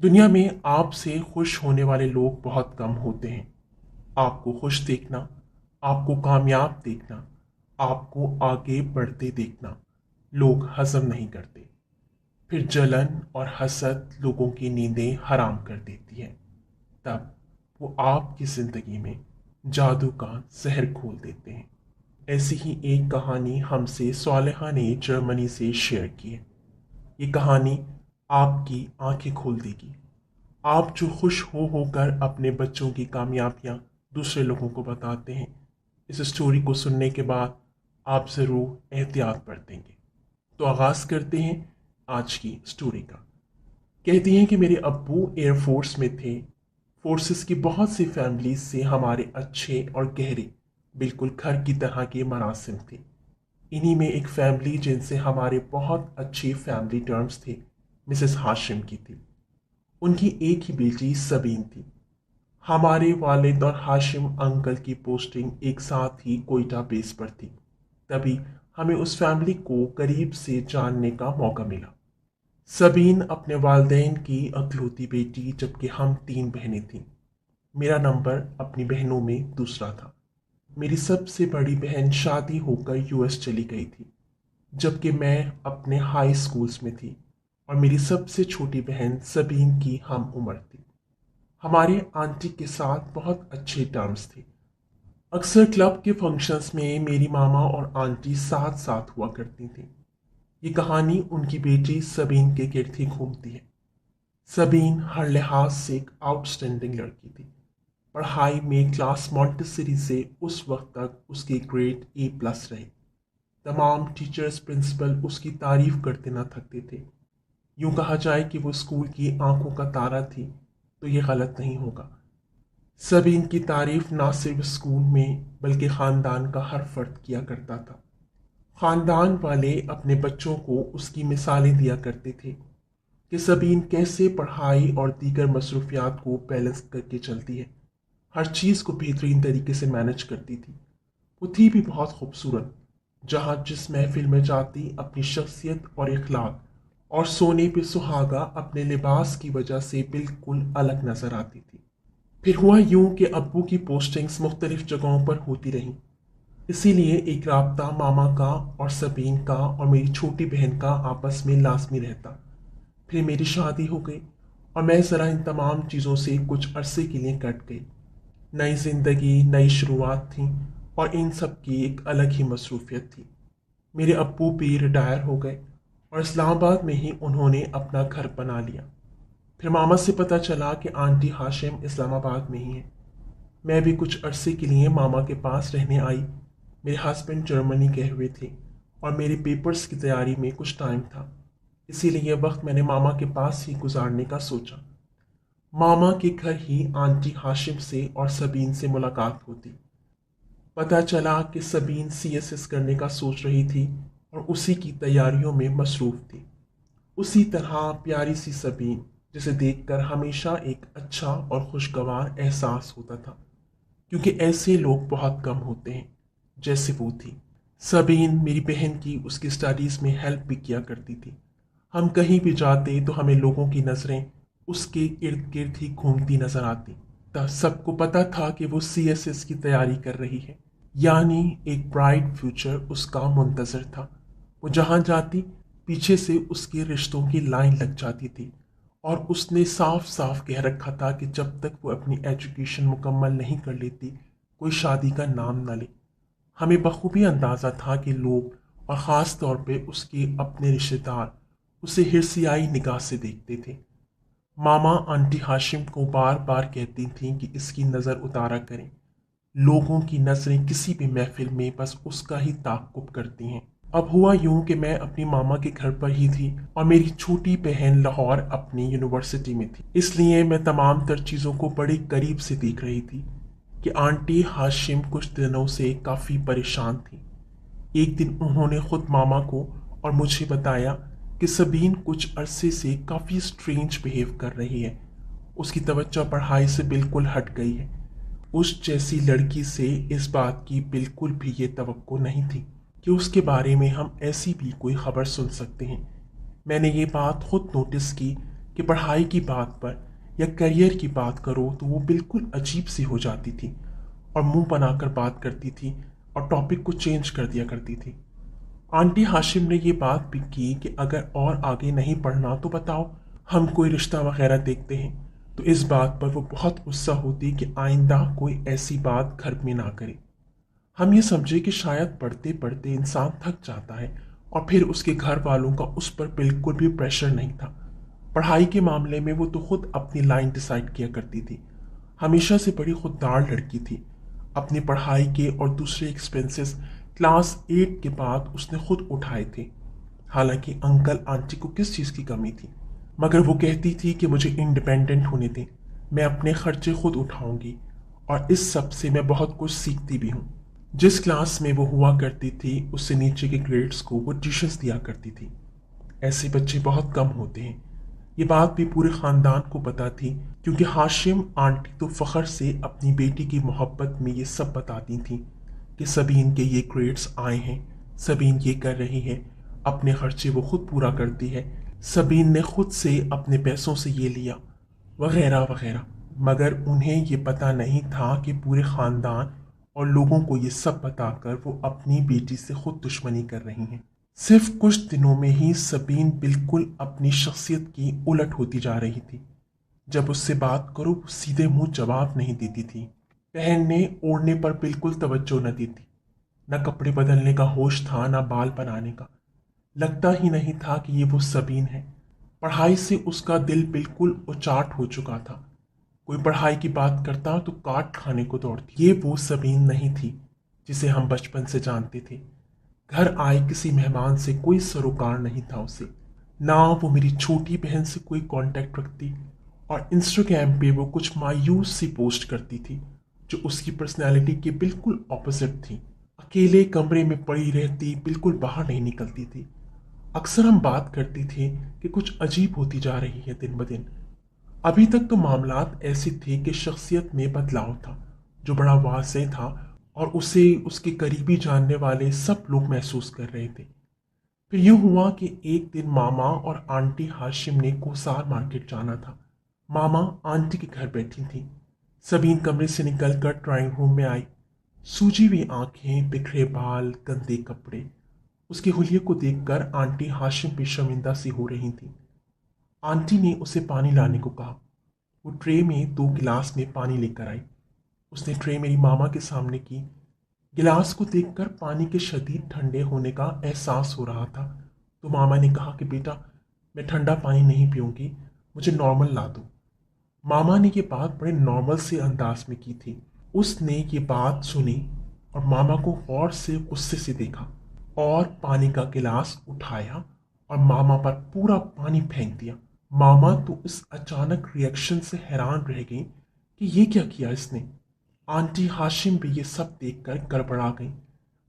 دنیا میں آپ سے خوش ہونے والے لوگ بہت کم ہوتے ہیں۔ آپ کو خوش دیکھنا، آپ کو کامیاب دیکھنا، آپ کو آگے بڑھتے دیکھنا لوگ ہضم نہیں کرتے۔ پھر جلن اور حسد لوگوں کی نیندیں حرام کر دیتی ہے۔ تب وہ آپ کی زندگی میں جادو کا زہر کھول دیتے ہیں۔ ایسی ہی ایک کہانی ہم سے صالحہ نے جرمنی سے شیئر کی ہے۔ یہ کہانی آپ کی آنکھیں کھول دے گی۔ آپ جو خوش ہو کر اپنے بچوں کی کامیابیاں دوسرے لوگوں کو بتاتے ہیں، اس اسٹوری کو سننے کے بعد آپ ضرور احتیاط برتیں گے۔ تو آغاز کرتے ہیں آج کی اسٹوری کا۔ کہتی ہیں کہ میرے ابو ایئر فورس میں تھے۔ فورسز کی بہت سی فیملیز سے ہمارے اچھے اور گہرے، بالکل گھر کی طرح کے مراسم تھے۔ انہی میں ایک فیملی جن سے ہمارے بہت اچھے فیملی ٹرمز تھے، مسز ہاشم کی تھی۔ ان کی ایک ہی بیٹی سبین تھی۔ ہمارے والد اور ہاشم انکل کی پوسٹنگ ایک ساتھ ہی کوئٹہ بیس پر تھی، تبھی ہمیں اس فیملی کو قریب سے جاننے کا موقع ملا۔ سبین اپنے والدین کی اکلوتی بیٹی، جبکہ ہم تین بہنیں تھیں۔ میرا نمبر اپنی بہنوں میں دوسرا تھا۔ میری سب سے بڑی بہن شادی ہو کر US چلی گئی تھی، جبکہ میں اپنے ہائی اسکولز میں تھی، اور میری سب سے چھوٹی بہن سبین کی ہم عمر تھی۔ ہمارے آنٹی کے ساتھ بہت اچھے ٹرمز تھے۔ اکثر کلب کے فنکشنز میں میری ماما اور آنٹی ساتھ ساتھ ہوا کرتی تھیں۔ یہ کہانی ان کی بیٹی سبین کے گرد ہی گھومتی ہے۔ سبین ہر لحاظ سے ایک آؤٹ اسٹینڈنگ لڑکی تھی۔ پڑھائی میں کلاس مونٹیسری سے اس وقت تک اس کے گریڈ A+ رہے۔ تمام ٹیچرز، پرنسپل اس کی تعریف کرتے نہ تھکتے تھے۔ یوں کہا جائے کہ وہ اسکول کی آنکھوں کا تارا تھی تو یہ غلط نہیں ہوگا۔ سبین کی تعریف نہ صرف اسکول میں بلکہ خاندان کا ہر فرد کیا کرتا تھا۔ خاندان والے اپنے بچوں کو اس کی مثالیں دیا کرتے تھے کہ سبین کیسے پڑھائی اور دیگر مصروفیات کو بیلنس کر کے چلتی ہے، ہر چیز کو بہترین طریقے سے مینج کرتی تھی۔ وہ تھی بھی بہت خوبصورت، جہاں جس محفل میں جاتی اپنی شخصیت اور اخلاق اور سونے پہ سہاگا اپنے لباس کی وجہ سے بالکل الگ نظر آتی تھی۔ پھر ہوا یوں کہ ابو کی پوسٹنگز مختلف جگہوں پر ہوتی رہیں، اسی لیے ایک رابطہ ماما کا اور سبین کا اور میری چھوٹی بہن کا آپس میں لازمی رہتا۔ پھر میری شادی ہو گئی اور میں ذرا ان تمام چیزوں سے کچھ عرصے کے لیے کٹ گئی۔ نئی زندگی، نئی شروعات تھیں، اور ان سب کی ایک الگ ہی مصروفیت تھی۔ میرے ابو بھی ریٹائر ہو گئے اور اسلام آباد میں ہی انہوں نے اپنا گھر بنا لیا۔ پھر ماما سے پتہ چلا کہ آنٹی ہاشم اسلام آباد میں ہی ہیں۔ میں بھی کچھ عرصے کے لیے ماما کے پاس رہنے آئی۔ میرے ہسبینڈ جرمنی گئے ہوئے تھے اور میرے پیپرز کی تیاری میں کچھ ٹائم تھا، اسی لیے یہ وقت میں نے ماما کے پاس ہی گزارنے کا سوچا۔ ماما کے گھر ہی آنٹی ہاشم سے اور سبین سے ملاقات ہوتی۔ پتہ چلا کہ سبین CSS کرنے کا سوچ رہی تھی اور اسی کی تیاریوں میں مصروف تھی۔ اسی طرح پیاری سی سبین، جسے دیکھ کر ہمیشہ ایک اچھا اور خوشگوار احساس ہوتا تھا، کیونکہ ایسے لوگ بہت کم ہوتے ہیں جیسے وہ تھی۔ سبین میری بہن کی اس کی اسٹڈیز میں ہیلپ بھی کیا کرتی تھی۔ ہم کہیں بھی جاتے تو ہمیں لوگوں کی نظریں اس کے ارد گرد ہی گھومتی نظر آتی۔ سب کو پتا تھا کہ وہ CSS کی تیاری کر رہی ہے، یعنی ایک برائٹ فیوچر اس کا منتظر تھا۔ وہ جہاں جاتی پیچھے سے اس کے رشتوں کی لائن لگ جاتی تھی، اور اس نے صاف صاف کہہ رکھا تھا کہ جب تک وہ اپنی ایجوکیشن مکمل نہیں کر لیتی کوئی شادی کا نام نہ لے۔ ہمیں بخوبی اندازہ تھا کہ لوگ، اور خاص طور پہ اس کے اپنے رشتہ دار، اسے حرصیائی نگاہ سے دیکھتے تھے۔ ماما آنٹی ہاشم کو بار بار کہتی تھیں کہ اس کی نظر اتارا کریں۔ لوگوں کی نظریں کسی بھی محفل میں بس اس کا ہی تعاقب کرتی ہیں۔ اب ہوا یوں کہ میں اپنی ماما کے گھر پر ہی تھی اور میری چھوٹی بہن لاہور اپنی یونیورسٹی میں تھی، اس لیے میں تمام تر چیزوں کو بڑے قریب سے دیکھ رہی تھی کہ آنٹی ہاشم کچھ دنوں سے کافی پریشان تھی۔ ایک دن انہوں نے خود ماما کو اور مجھے بتایا کہ سبین کچھ عرصے سے کافی اسٹرینج بہیو کر رہی ہے۔ اس کی توجہ پڑھائی سے بالکل ہٹ گئی ہے۔ اس جیسی لڑکی سے اس بات کی بالکل بھی یہ توقع نہیں تھی کہ اس کے بارے میں ہم ایسی بھی کوئی خبر سن سکتے ہیں۔ میں نے یہ بات خود نوٹس کی کہ پڑھائی کی بات پر یا کیریئر کی بات کرو تو وہ بالکل عجیب سی ہو جاتی تھی اور منہ بنا کر بات کرتی تھی اور ٹاپک کو چینج کر دیا کرتی تھی۔ آنٹی ہاشم نے یہ بات بھی کی کہ اگر اور آگے نہیں پڑھنا تو بتاؤ، ہم کوئی رشتہ وغیرہ دیکھتے ہیں۔ تو اس بات پر وہ بہت غصہ ہوتی کہ آئندہ کوئی ایسی بات گھر میں نہ کرے۔ ہم یہ سمجھے کہ شاید پڑھتے پڑھتے انسان تھک جاتا ہے، اور پھر اس کے گھر والوں کا اس پر بالکل بھی پریشر نہیں تھا۔ پڑھائی کے معاملے میں وہ تو خود اپنی لائن ڈیسائیڈ کیا کرتی تھی۔ ہمیشہ سے بڑی خوددار لڑکی تھی۔ اپنی پڑھائی کے اور دوسرے ایکسپنسز کلاس 8 کے بعد اس نے خود اٹھائے تھے۔ حالانکہ انکل آنٹی کو کس چیز کی کمی تھی، مگر وہ کہتی تھی کہ مجھے انڈیپینڈنٹ ہونے دیں، میں اپنے خرچے خود اٹھاؤں گی، اور اس سب سے میں بہت کچھ سیکھتی بھی ہوں۔ جس کلاس میں وہ ہوا کرتی تھی اس سے نیچے کے گریڈز کو وہ ٹیوشنز دیا کرتی تھی۔ ایسے بچے بہت کم ہوتے ہیں۔ یہ بات بھی پورے خاندان کو پتا تھی، کیونکہ ہاشم آنٹی تو فخر سے اپنی بیٹی کی محبت میں یہ سب بتاتی تھیں کہ سبین کے یہ گریڈز آئے ہیں، سبین یہ کر رہی ہے، اپنے خرچے وہ خود پورا کرتی ہے، سبین نے خود سے اپنے پیسوں سے یہ لیا، وغیرہ وغیرہ۔ مگر انہیں یہ پتا نہیں تھا کہ پورے خاندان اور لوگوں کو یہ سب بتا کر وہ اپنی بیٹی سے خود دشمنی کر رہی ہیں۔ صرف کچھ دنوں میں ہی سبین بالکل اپنی شخصیت کی الٹ ہوتی جا رہی تھی۔ جب اس سے بات کرو وہ سیدھے منہ جواب نہیں دیتی تھی، پہننے اوڑھنے پر بالکل توجہ نہ دیتی، نہ کپڑے بدلنے کا ہوش تھا نہ بال بنانے کا۔ لگتا ہی نہیں تھا کہ یہ وہ سبین ہے۔ پڑھائی سے اس کا دل بالکل اچاٹ ہو چکا تھا۔ کوئی پڑھائی کی بات کرتا تو کاٹ کھانے کو دوڑتی۔ یہ وہ سبین نہیں تھی جسے ہم بچپن سے جانتے تھے۔ گھر آئے کسی مہمان سے کوئی سروکار نہیں تھا اسے، نہ وہ میری چھوٹی بہن سے کوئی کانٹیکٹ رکھتی، اور انسٹاگرام پہ وہ کچھ مایوس سی پوسٹ کرتی تھی جو اس کی پرسنالٹی کے بالکل اپوزٹ تھی۔ اکیلے کمرے میں پڑی رہتی، بالکل باہر نہیں نکلتی تھی۔ اکثر ہم بات کرتے تھے کہ کچھ عجیب ہوتی جا رہی ہے دن بدن۔ ابھی تک تو معاملات ایسے تھے کہ شخصیت میں بدلاؤ تھا جو بڑا واضح تھا، اور اسے اس کے قریبی جاننے والے سب لوگ محسوس کر رہے تھے۔ پھر یوں ہوا کہ ایک دن ماما اور آنٹی ہاشم نے کوسار مارکیٹ جانا تھا۔ ماما آنٹی کے گھر بیٹھی تھی۔ سبین کمرے سے نکل کر ڈرائنگ روم میں آئی، سوجی ہوئی آنکھیں، بکھرے بال، گندے کپڑے۔ اس کے حلیے کو دیکھ کر آنٹی ہاشم بھی شرمندہ سی ہو رہی تھی۔ آنٹی نے اسے پانی لانے کو کہا۔ وہ ٹرے میں 2 گلاس میں پانی لے کر آئی۔ اس نے ٹرے میری ماما کے سامنے کی۔ گلاس کو دیکھ کر پانی کے شدید ٹھنڈے ہونے کا احساس ہو رہا تھا، تو ماما نے کہا کہ بیٹا میں ٹھنڈا پانی نہیں پیوں گی، مجھے نارمل لا دو۔ ماما نے یہ بات بڑے نارمل سے انداز میں کی تھی۔ اس نے یہ بات سنی اور ماما کو غور سے غصے سے دیکھا، اور پانی کا گلاس اٹھایا اور ماما پر پورا پانی پھینک دیا۔ ماما تو اس اچانک ری ایکشن سے حیران رہ گئی کہ یہ کیا کیا اس نے۔ آنٹی ہاشم بھی یہ سب دیکھ کر گڑبڑا گئی۔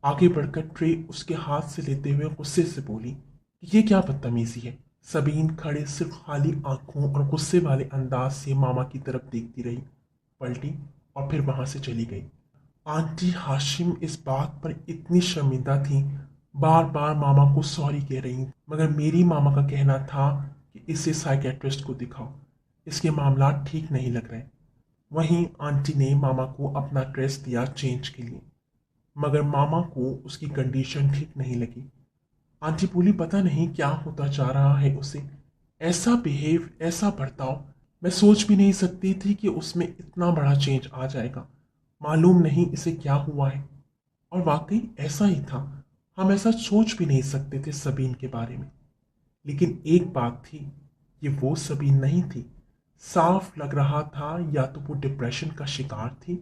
آگے بڑھ کر ٹرے اس کے ہاتھ سے لیتے ہوئے غصے سے بولی کہ یہ کیا بدتمیزی ہے۔ سبین کھڑے صرف خالی آنکھوں اور غصے والے انداز سے ماما کی طرف دیکھتی رہی، پلٹی اور پھر وہاں سے چلی گئی۔ آنٹی ہاشم اس بات پر اتنی شرمندہ تھی، بار بار ماما کو سوری کہہ رہی، مگر میری ماما کا کہنا تھا کہ اسے سائیکیٹرسٹ کو دکھاؤ، اس کے معاملات ٹھیک نہیں لگ رہے۔ وہیں آنٹی نے ماما کو اپنا ڈریس دیا چینج کے لیے، مگر ماما کو اس کی کنڈیشن ٹھیک نہیں لگی۔ آنٹی بولی پتہ نہیں کیا ہوتا جا رہا ہے اسے، ایسا بیہیو، ایسا برتاؤ، میں سوچ بھی نہیں سکتی تھی کہ اس میں اتنا بڑا چینج آ جائے گا، معلوم نہیں اسے کیا ہوا ہے۔ اور واقعی ایسا ہی تھا، ہم ایسا سوچ بھی نہیں سکتے تھے سبین کے بارے میں۔ لیکن ایک بات تھی، یہ وہ سبین نہیں تھی۔ صاف لگ رہا تھا یا تو وہ ڈپریشن کا شکار تھی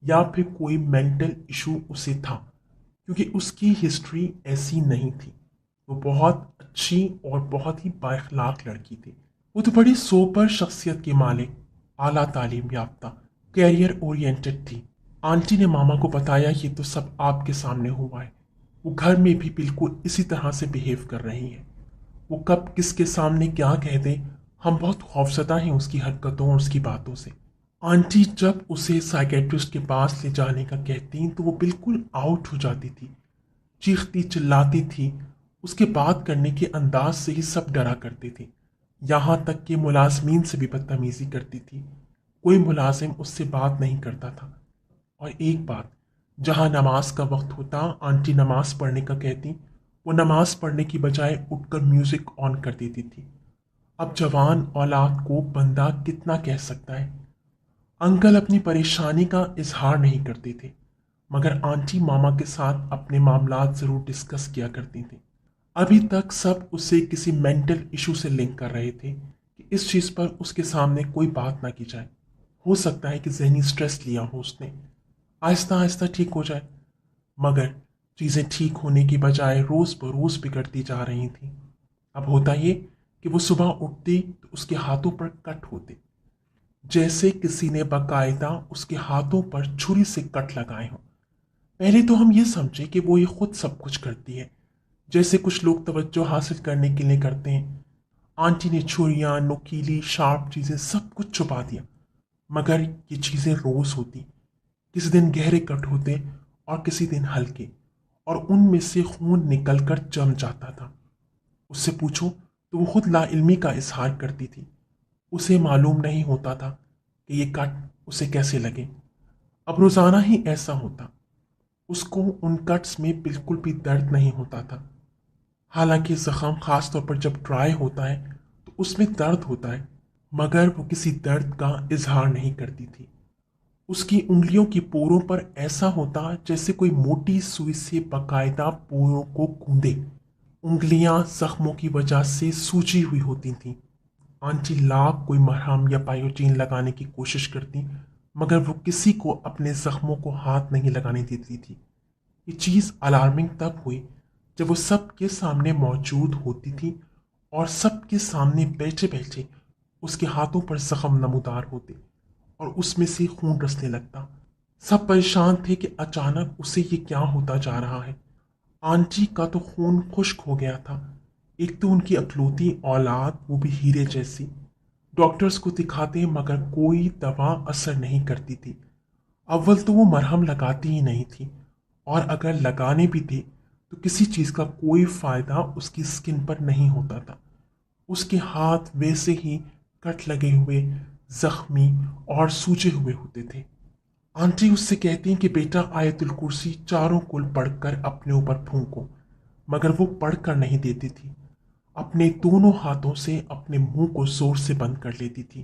یا پھر کوئی مینٹل ایشو اسے تھا، کیونکہ اس کی ہسٹری ایسی نہیں تھی۔ وہ بہت اچھی اور بہت ہی بااخلاق لڑکی تھی۔ وہ تو بڑی سوپر شخصیت کی مالک، اعلیٰ تعلیم یافتہ، کیریئر اورینٹڈ تھی۔ آنٹی نے ماما کو بتایا یہ تو سب آپ کے سامنے ہوا ہے، وہ گھر میں بھی بالکل اسی طرح سے بیہیو کر رہی ہے، وہ کب کس کے سامنے کیا کہہ دے، ہم بہت خوفزدہ ہیں اس کی حرکتوں اور اس کی باتوں سے۔ آنٹی جب اسے سائیکیٹرسٹ کے پاس لے جانے کا کہتی تو وہ بالکل آؤٹ ہو جاتی تھی، چیختی چلاتی تھی، اس کے بات کرنے کے انداز سے ہی سب ڈرا کرتے تھے۔ یہاں تک کہ ملازمین سے بھی بدتمیزی کرتی تھی۔ کوئی ملازم اس سے بات نہیں کرتا تھا۔ اور ایک بات، جہاں نماز کا وقت ہوتا آنٹی نماز پڑھنے کا کہتی، وہ نماز پڑھنے کی بجائے اٹھ کر میوزک آن کر دیتی تھی۔ اب جوان اولاد کو بندہ کتنا کہہ سکتا ہے؟ انکل اپنی پریشانی کا اظہار نہیں کرتے تھے، مگر آنٹی ماما کے ساتھ اپنے معاملات ضرور ڈسکس کیا کرتی تھیں۔ ابھی تک سب اسے کسی مینٹل ایشو سے لنک کر رہے تھے کہ اس چیز پر اس کے سامنے کوئی بات نہ کی جائے۔ ہو سکتا ہے کہ ذہنی سٹریس لیا ہو اس نے، آہستہ آہستہ ٹھیک ہو جائے۔ مگر چیزیں ٹھیک ہونے کی بجائے روز بروز بگڑتی جا رہی تھیں۔ اب ہوتا یہ کہ وہ صبح اٹھتی تو اس کے ہاتھوں پر کٹ ہوتے، جیسے کسی نے باقاعدہ اس کے ہاتھوں پر چھری سے کٹ لگائے ہوں۔ پہلے تو ہم یہ سمجھے کہ وہ یہ خود سب کچھ کرتی ہے، جیسے کچھ لوگ توجہ حاصل کرنے کے لیے کرتے ہیں۔ آنٹی نے چھریاں، نوکیلی شارپ چیزیں سب کچھ چھپا دیا، مگر یہ چیزیں روز ہوتی۔ کسی دن گہرے کٹ ہوتے اور کسی دن ہلکے، اور ان میں سے خون نکل کر جم جاتا تھا۔ اس سے پوچھو تو وہ خود لا علمی کا اظہار کرتی تھی۔ اسے معلوم نہیں ہوتا تھا کہ یہ کٹ اسے کیسے لگے۔ اب روزانہ ہی ایسا ہوتا، اس کو ان کٹس میں بالکل بھی درد نہیں ہوتا تھا۔ حالانکہ زخم خاص طور پر جب ڈرائی ہوتا ہے تو اس میں درد ہوتا ہے، مگر وہ کسی درد کا اظہار نہیں کرتی تھی۔ اس کی انگلیوں کی پوروں پر ایسا ہوتا جیسے کوئی موٹی سوئی سے باقاعدہ پوروں کو گوندے۔ انگلیاں زخموں کی وجہ سے سوجی ہوئی ہوتی تھیں۔ آنٹی لاکھ کوئی مرہم یا بایوٹین لگانے کی کوشش کرتی، مگر وہ کسی کو اپنے زخموں کو ہاتھ نہیں لگانے دیتی تھی۔ یہ چیز الارمنگ تب ہوئی جب وہ سب کے سامنے موجود ہوتی تھی اور سب کے سامنے بیٹھے بیٹھے اس کے ہاتھوں پر زخم نمودار ہوتے اور اس میں سے خون رسنے لگتا۔ سب پریشان تھے کہ اچانک اسے یہ کیا ہوتا جا رہا ہے۔ آنٹی کا تو خون خشک ہو گیا تھا۔ ایک تو ان کی اکلوتی اولاد، وہ بھی ہیرے جیسی۔ ڈاکٹرز کو دکھاتے مگر کوئی دوا اثر نہیں کرتی تھی۔ اول تو وہ مرہم لگاتی ہی نہیں تھی، اور اگر لگانے بھی تھے تو کسی چیز کا کوئی فائدہ اس کی سکن پر نہیں ہوتا تھا۔ اس کے ہاتھ ویسے ہی کٹ لگے ہوئے، زخمی اور سوجے ہوئے ہوتے تھے۔ آنٹی اس سے کہتی کہ بیٹا آیت الکرسی چاروں کل پڑھ کر اپنے اوپر پھونکو، مگر وہ پڑھ کر نہیں دیتی تھی۔ اپنے دونوں ہاتھوں سے اپنے منہ کو زور سے بند کر لیتی تھی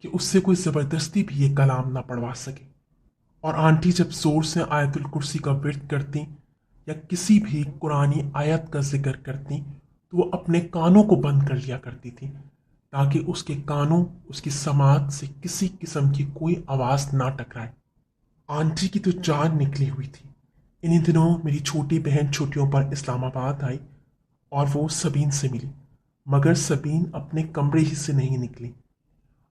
کہ اس سے کوئی زبردستی بھی یہ کلام نہ پڑھوا سکے۔ اور آنٹی جب زور سے آیت الکرسی کا ورد کرتی یا کسی بھی قرآنی آیت کا ذکر کرتی تو وہ اپنے کانوں کو بند کر لیا کرتی تھی، تاکہ اس کے کانوں، اس کی سماعت سے کسی قسم کی کوئی آواز نہ ٹکرائے۔ آنٹی کی تو جان نکلی ہوئی تھی۔ انہی دنوں میری چھوٹی بہن چھٹیوں پر اسلام آباد آئی اور وہ سبین سے ملی، مگر سبین اپنے کمرے ہی سے نہیں نکلی،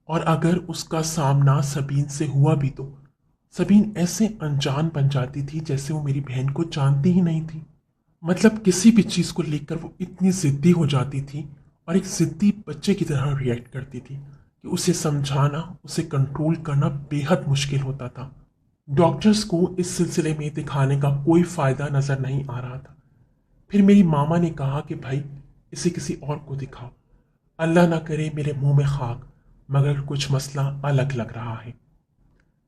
اور اگر اس کا سامنا سبین سے ہوا بھی تو سبین ایسے انجان بن جاتی تھی جیسے وہ میری بہن کو جانتی ہی نہیں تھی۔ مطلب کسی بھی چیز کو لے کر وہ اتنی ضدی ہو جاتی تھی اور ایک ضدی بچے کی طرح ریئیکٹ کرتی تھی کہ اسے سمجھانا، اسے کنٹرول کرنا بے حد مشکل ہوتا تھا۔ ڈاکٹرز کو اس سلسلے میں دکھانے کا کوئی فائدہ نظر نہیں آ رہا تھا۔ پھر میری ماما نے کہا کہ بھائی اسے کسی اور کو دکھاؤ، اللہ نہ کرے میرے منہ میں خاک، مگر کچھ مسئلہ الگ لگ رہا ہے۔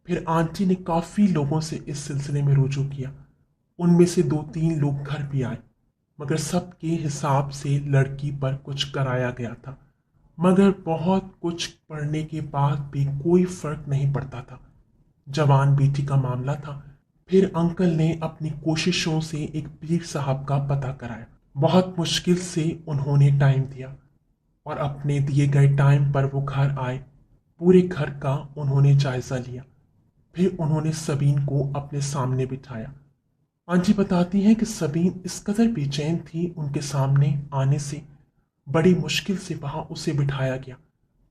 پھر آنٹی نے کافی لوگوں سے اس سلسلے میں رجوع کیا۔ ان میں سے 2-3 لوگ گھر بھی آئے، مگر سب کے حساب سے لڑکی پر کچھ کرایا گیا تھا، مگر بہت کچھ پڑھنے کے بعد بھی کوئی فرق نہیں پڑتا تھا۔ جوان بیٹی کا معاملہ تھا۔ پھر انکل نے اپنی کوششوں سے ایک پیر صاحب کا پتہ کرایا۔ بہت مشکل سے انہوں نے ٹائم دیا، اور اپنے دیے گئے ٹائم پر وہ گھر آئے۔ پورے گھر کا انہوں نے جائزہ لیا۔ پھر انہوں نے سبین کو اپنے سامنے بٹھایا۔ آنٹی بتاتی ہیں کہ سبین اس قدر بے چین تھی ان کے سامنے آنے سے، بڑی مشکل سے وہاں اسے بٹھایا گیا۔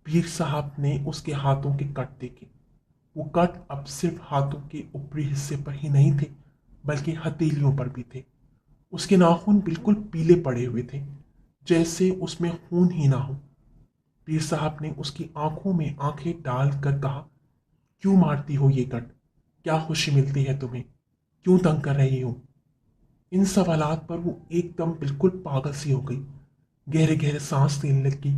پیر صاحب نے اس کے ہاتھوں کے کٹ دیکھے۔ وہ کٹ اب صرف ہاتھوں کے اوپری حصے پر ہی نہیں تھے، بلکہ ہتھیلیوں پر بھی تھے۔ اس کے ناخن بالکل پیلے پڑے ہوئے تھے، جیسے اس میں خون ہی نہ ہو۔ پیر صاحب نے اس کی آنکھوں میں آنکھیں ڈال کر کہا، کیوں مارتی ہو یہ کٹ؟ کیا خوشی ملتی ہے تمہیں؟ کیوں تنگ کر رہی ہو؟ ان سوالات پر وہ ایک دم بالکل پاگل سی ہو گئی، گہرے گہرے سانس لینے لگی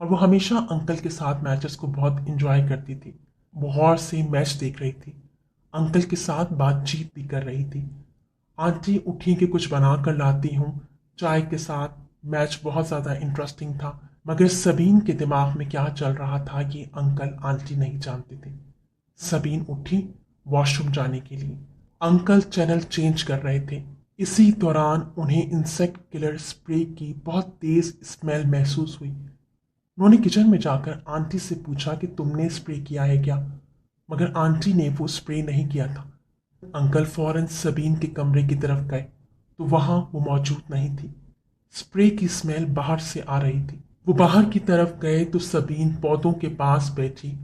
اور وہ ہمیشہ انکل کے ساتھ میچز کو بہت انجوائے کرتی تھی، وہ غور سے میچ دیکھ رہی تھی، انکل کے ساتھ بات چیت بھی کر رہی تھی۔ آنٹی اٹھی کہ کچھ بنا کر لاتی ہوں چائے کے ساتھ۔ میچ بہت زیادہ انٹرسٹنگ تھا، مگر سبین کے دماغ میں کیا چل رہا تھا یہ انکل آنٹی نہیں جانتے تھے۔ سبین اٹھی واش روم جانے کے لیے، انکل چینل چینج کر رہے تھے۔ اسی دوران انہیں انسیکٹ کلر سپرے کی بہت تیز اسمیل محسوس ہوئی۔ انہوں نے کچن میں جا کر آنٹی سے پوچھا کہ تم نے اسپرے کیا ہے کیا، مگر آنٹی نے وہ اسپرے نہیں کیا تھا۔ انکل فوراً سبین کے کمرے کی طرف گئے تو وہاں وہ موجود نہیں تھی۔ اسپرے کی اسمیل باہر سے آ رہی تھی۔ وہ باہر کی طرف گئے تو سبین پودوں کے پاس بیٹھی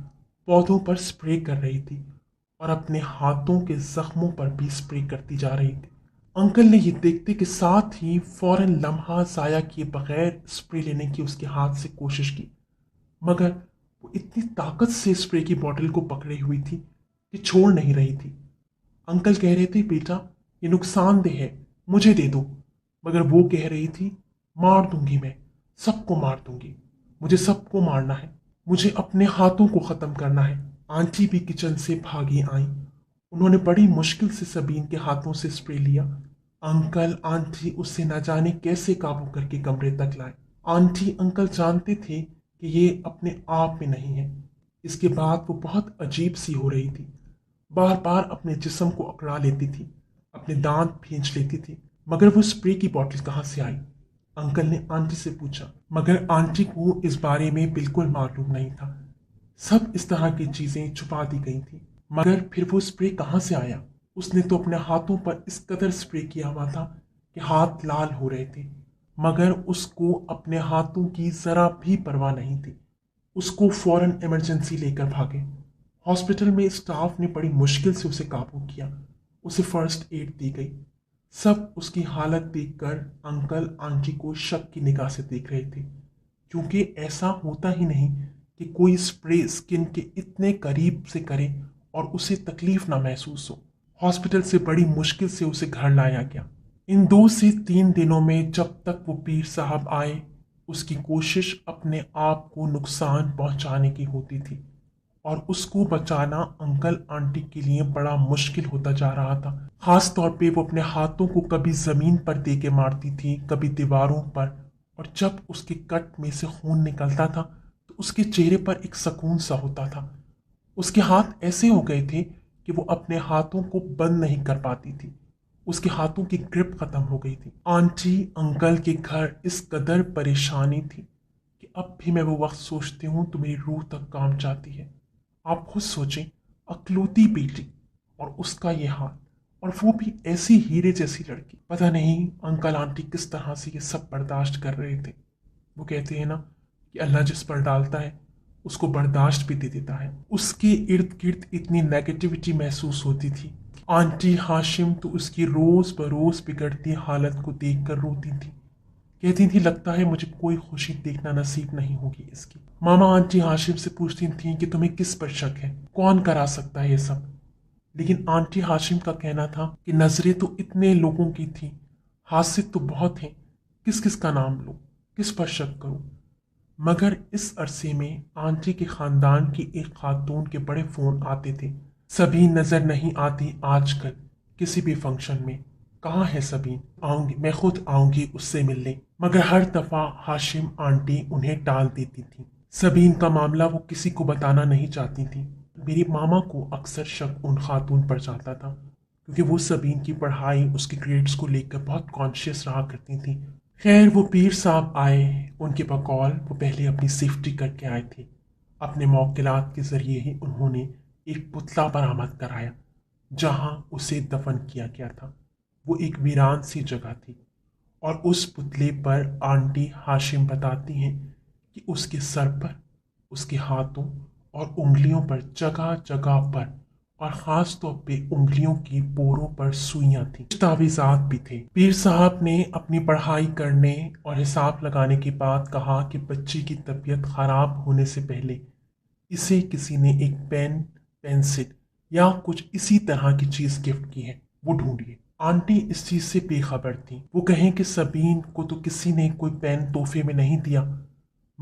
پودوں پر اسپرے کر رہی تھی اور اپنے ہاتھوں کے زخموں پر بھی اسپرے کرتی جا رہی تھی۔ انکل نے یہ دیکھتے کے ساتھ ہی فوراً لمحہ ضائع کیے بغیر اسپرے لینے کی اس کے ہاتھ سے کوشش کی، مگر وہ اتنی طاقت سے اسپرے کی بوٹل کو پکڑے ہوئی تھی کہ چھوڑ نہیں رہی تھی۔ انکل کہہ رہے تھے بیٹا یہ نقصان دہ ہے، مجھے دے دو، مگر وہ کہہ رہی تھی مار دوں گی، میں سب کو مار دوں گی، مجھے سب کو مارنا ہے، مجھے اپنے ہاتھوں کو ختم کرنا ہے۔ آنٹی بھی کچن سے بھاگی آئیں، انہوں نے بڑی مشکل سے سبین کے ہاتھوں سے اسپرے لیا۔ انکل آنٹی اسے نہ جانے کیسے قابو کر کے کمرے تک لائے۔ آنٹی انکل جانتے تھے کہ یہ اپنے آپ میں نہیں ہے۔ اس کے بعد وہ بہت عجیب سی ہو رہی تھی، بار بار اپنے جسم کو اکڑا لیتی تھی، اپنے دانت بھینچ لیتی تھی، مگر وہ اسپرے کی بوٹل کہاں سے آئی؟ انکل نے آنٹی سے پوچھا، مگر آنٹی کو اس بارے میں بالکل معلوم نہیں تھا۔ سب اس طرح کی چیزیں چھپا دی گئی تھی، مگر پھر وہ اسپرے کہاں سے آیا؟ اس نے تو اپنے ہاتھوں پر اس قدر اسپرے کیا ہوا تھا کہ ہاتھ لال ہو رہے تھے، مگر اس کو اپنے ہاتھوں کی ذرا بھی پرواہ نہیں تھی۔ اس کو فوراً ایمرجنسی لے کر بھاگے۔ ہاسپٹل میں اسٹاف نے بڑی مشکل سے اسے قابو کیا، اسے فرسٹ ایڈ دی گئی۔ سب اس کی حالت دیکھ کر انکل آنٹی کو شک کی نگاہ سے دیکھ رہے تھے، کیونکہ ایسا ہوتا ہی نہیں کہ کوئی اسپرے اسکن کے اتنے قریب سے کرے اور اسے تکلیف نہ محسوس ہو۔ ہاسپٹل سے بڑی مشکل سے اسے گھر لایا گیا۔ ان 2 سے 3 دنوں میں جب تک وہ پیر صاحب آئے، اس کی کوشش اپنے آپ کو نقصان پہنچانے کی ہوتی تھی، اور اس کو بچانا انکل آنٹی کے لیے بڑا مشکل ہوتا جا رہا تھا۔ خاص طور پہ وہ اپنے ہاتھوں کو کبھی زمین پر دے کے مارتی تھی، کبھی دیواروں پر، اور جب اس کے کٹ میں سے خون نکلتا تھا تو اس کے چہرے پر ایک سکون سا ہوتا تھا۔ اس کے ہاتھ ایسے ہو گئے تھے کہ وہ اپنے ہاتھوں کو بند نہیں کر پاتی تھی، اس کے ہاتھوں کی گرپ ختم ہو گئی تھی۔ آنٹی انکل کے گھر اس قدر پریشانی تھی کہ اب بھی میں وہ وقت سوچتی ہوں تو میری روح تک کانپ جاتی ہے۔ آپ خود سوچیں، اکلوتی بیٹی اور اس کا یہ حال، اور وہ بھی ایسی ہیرے جیسی لڑکی۔ پتہ نہیں انکل آنٹی کس طرح سے یہ سب برداشت کر رہے تھے۔ وہ کہتے ہیں نا کہ اللہ جس پر ڈالتا ہے اس کو برداشت بھی دے دیتا ہے۔ اس کے ارد گرد اتنی نیگیٹیوٹی محسوس ہوتی تھی۔ آنٹی ہاشم تو اس کی روز بروز بگڑتی حالت کو دیکھ کر روتی تھی، کہتی تھی لگتا ہے مجھے کوئی خوشی دیکھنا نصیب نہیں ہوگی اس کی۔ ماما آنٹی ہاشم سے پوچھتی تھیں کہ تمہیں کس پر شک ہے، کون کرا سکتا ہے یہ سب؟ لیکن آنٹی ہاشم کا کہنا تھا کہ نظریں تو اتنے لوگوں کی تھیں، حاسد تو بہت ہیں، کس کس کا نام لوں، کس پر شک کروں؟ مگر اس عرصے میں آنٹی کے خاندان کی ایک خاتون کے بڑے فون آتے تھے، سبین نظر نہیں آتی آج کل کسی بھی فنکشن میں، کہاں ہے سبین؟ آؤں گی، میں خود آؤں گی اس سے ملنے، مگر ہر دفعہ ہاشم آنٹی انہیں ٹال دیتی تھی۔ سبین کا معاملہ وہ کسی کو بتانا نہیں چاہتی تھی۔ میری ماما کو اکثر شک ان خاتون پر جاتا تھا، کیونکہ وہ سبین کی پڑھائی، اس کے گریڈز کو لے کر بہت کانشیس رہا کرتی تھی۔ خیر وہ پیر صاحب آئے، ان کے بقول وہ پہلے اپنی سیفٹی کر کے آئے تھے۔ اپنے موکلات کے ذریعے ہی انہوں نے ایک پتلا برآمد کرایا جہاں اسے دفن کیا گیا تھا۔ وہ ایک ویران سی جگہ تھی، اور اس پتلے پر آنٹی ہاشم بتاتی ہیں کہ اس کے سر پر، اس کے ہاتھوں اور انگلیوں پر جگہ جگہ پر، اور خاص طور پہ انگلیوں کی پوروں پر سوئیاں تھیں، تعویذات بھی تھے۔ پیر صاحب نے اپنی پڑھائی کرنے اور حساب لگانے کے بعد کہا کہ بچی کی طبیعت خراب ہونے سے پہلے اسے کسی نے ایک پین، پینسل یا کچھ اسی طرح کی چیز گفٹ کی ہے، وہ ڈھونڈیے۔ آنٹی اس چیز سے بے خبر تھی۔ وہ کہیں کہ سبین کو تو کسی نے کوئی پین تحفے میں نہیں دیا،